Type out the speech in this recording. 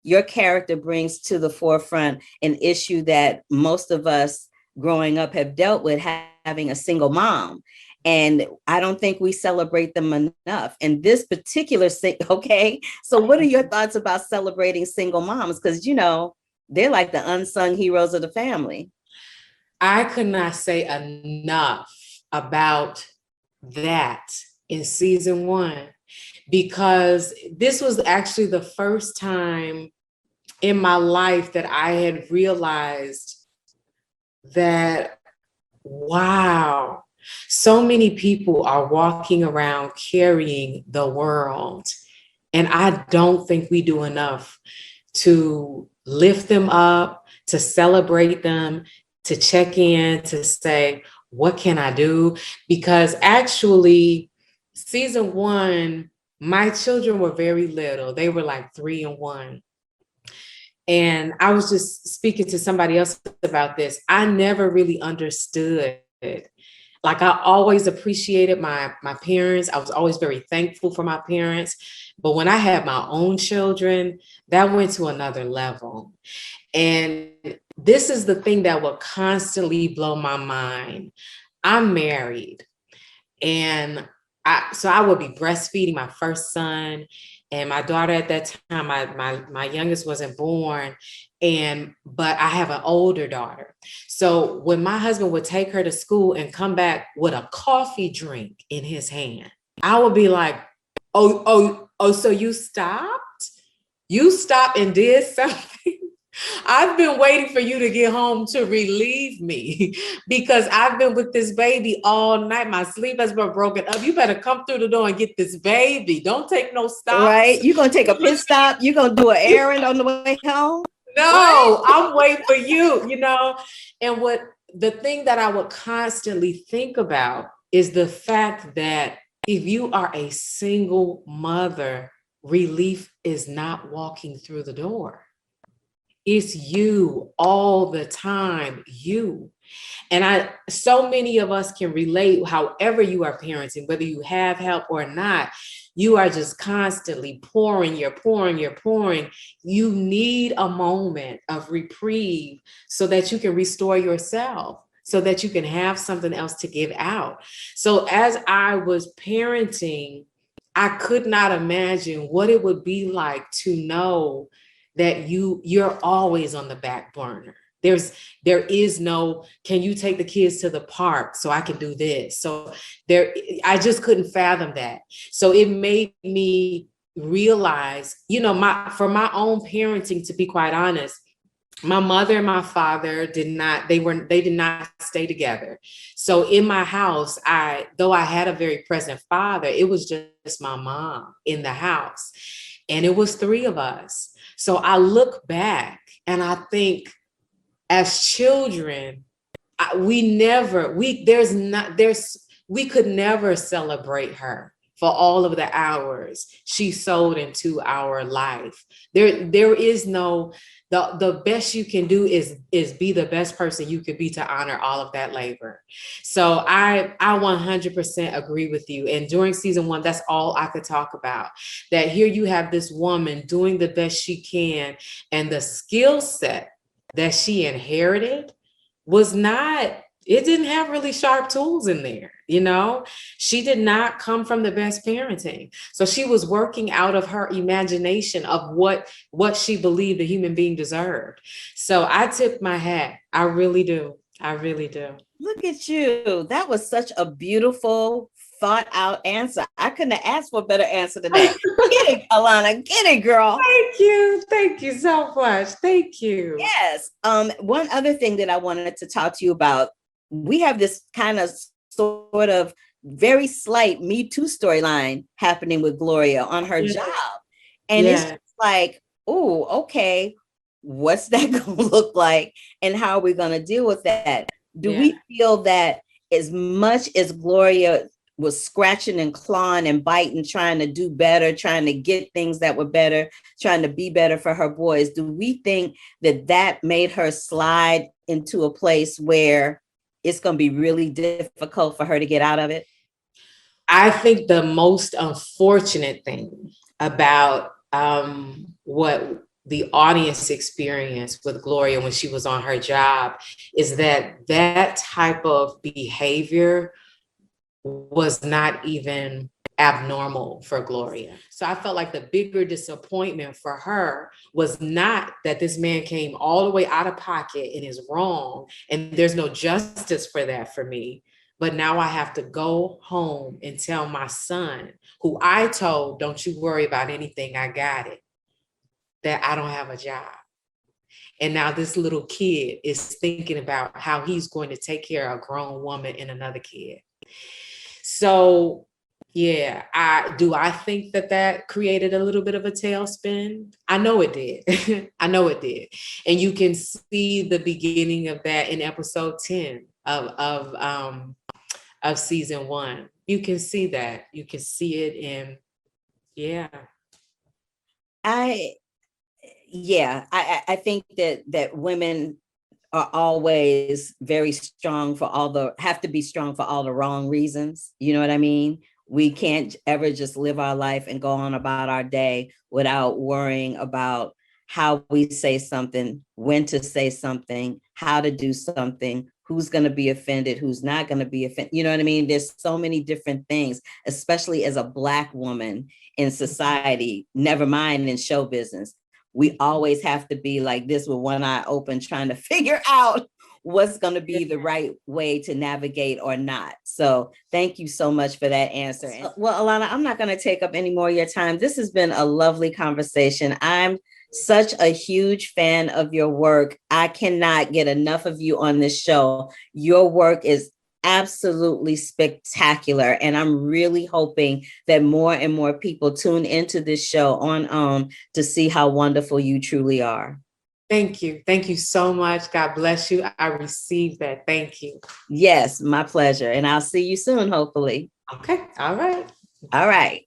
your character brings to the forefront an issue that most of us growing up have dealt with, having a single mom. And I don't think we celebrate them enough. And this particular okay. So what are your thoughts about celebrating single moms? Because they're like the unsung heroes of the family. I could not say enough about that in season one, because this was actually the first time in my life that I had realized that, wow, so many people are walking around carrying the world. And I don't think we do enough to lift them up, to celebrate them, to check in, to say, what can I do? Because actually, season one, my children were very little. They were like 3 and 1. And I was just speaking to somebody else about this. I never really understood. Like, I always appreciated my parents. I was always very thankful for my parents. But when I had my own children, that went to another level. And this is the thing that will constantly blow my mind. I'm married, and I would be breastfeeding my first son, and my daughter at that time, my youngest wasn't born, but I have an older daughter. So when my husband would take her to school and come back with a coffee drink in his hand, I would be like, oh, so you stopped? You stopped and did something? I've been waiting for you to get home to relieve me because I've been with this baby all night. My sleep has been broken up. You better come through the door and get this baby. Don't take no stops. Right? You're going to take a pit stop. You're going to do an errand on the way home. No, I'm waiting for you. And the thing that I would constantly think about is the fact that if you are a single mother, relief is not walking through the door. It's you all the time, you. And so many of us can relate, however you are parenting, whether you have help or not, you are just constantly pouring, you're pouring, you're pouring. You need a moment of reprieve so that you can restore yourself, so that you can have something else to give out. So as I was parenting, I could not imagine what it would be like to know that you're always on the back burner. There is no, can you take the kids to the park so I can do this? So I just couldn't fathom that. So it made me realize, for my own parenting, to be quite honest, my mother and my father did not stay together. So in my house, though I had a very present father, it was just my mom in the house. And it was 3 of us. So I look back and I think, as children, we could never celebrate her for all of the hours she sold into our life. There is no, the best you can do is be the best person you could be to honor all of that labor. So I 100% agree with you. And during season 1, that's all I could talk about. That here you have this woman doing the best she can, and the skill set that she inherited it didn't have really sharp tools in there. She did not come from the best parenting. So she was working out of her imagination of what she believed a human being deserved. So I tip my hat. I really do. I really do. Look at you. That was such a beautiful, thought out answer. I couldn't have asked for a better answer than that. Get it, Alana. Get it, girl. Thank you. Thank you so much. Thank you. Yes. One other thing that I wanted to talk to you about, we have this kind of sort of very slight Me Too storyline happening with Gloria on her job. And it's just like, oh, okay, what's that going to look like? And how are we going to deal with that? Do we feel that as much as Gloria was scratching and clawing and biting, trying to do better, trying to get things that were better, trying to be better for her boys, do we think that made her slide into a place where it's going to be really difficult for her to get out of it? I think the most unfortunate thing about what the audience experience with Gloria when she was on her job is that that type of behavior was not even abnormal for Gloria. So I felt like the bigger disappointment for her was not that this man came all the way out of pocket and is wrong, and there's no justice for that for me. But now I have to go home and tell my son, who I told, don't you worry about anything, I got it, that I don't have a job. And now this little kid is thinking about how he's going to take care of a grown woman and another kid. So yeah, I think that that created a little bit of a tailspin. I know it did. I know it did. And you can see the beginning of that in episode 10 of season 1. You can see that. You can see it in, yeah. I think that women are always very strong have to be strong for all the wrong reasons. You know what I mean? We can't ever just live our life and go on about our day without worrying about how we say something, when to say something, how to do something, who's going to be offended, who's not going to be offended. You know what I mean? There's so many different things, especially as a Black woman in society, never mind in show business. We always have to be like this with one eye open, trying to figure out what's going to be the right way to navigate or not. So thank you so much for that answer. Well, Alana, I'm not going to take up any more of your time. This has been a lovely conversation. I'm such a huge fan of your work. I cannot get enough of you on this show. Your work is absolutely spectacular. And I'm really hoping that more and more people tune into this show on to see how wonderful you truly are. Thank you. Thank you so much. God bless you. I received that. Thank you. Yes, my pleasure. And I'll see you soon, hopefully. Okay. All right. All right.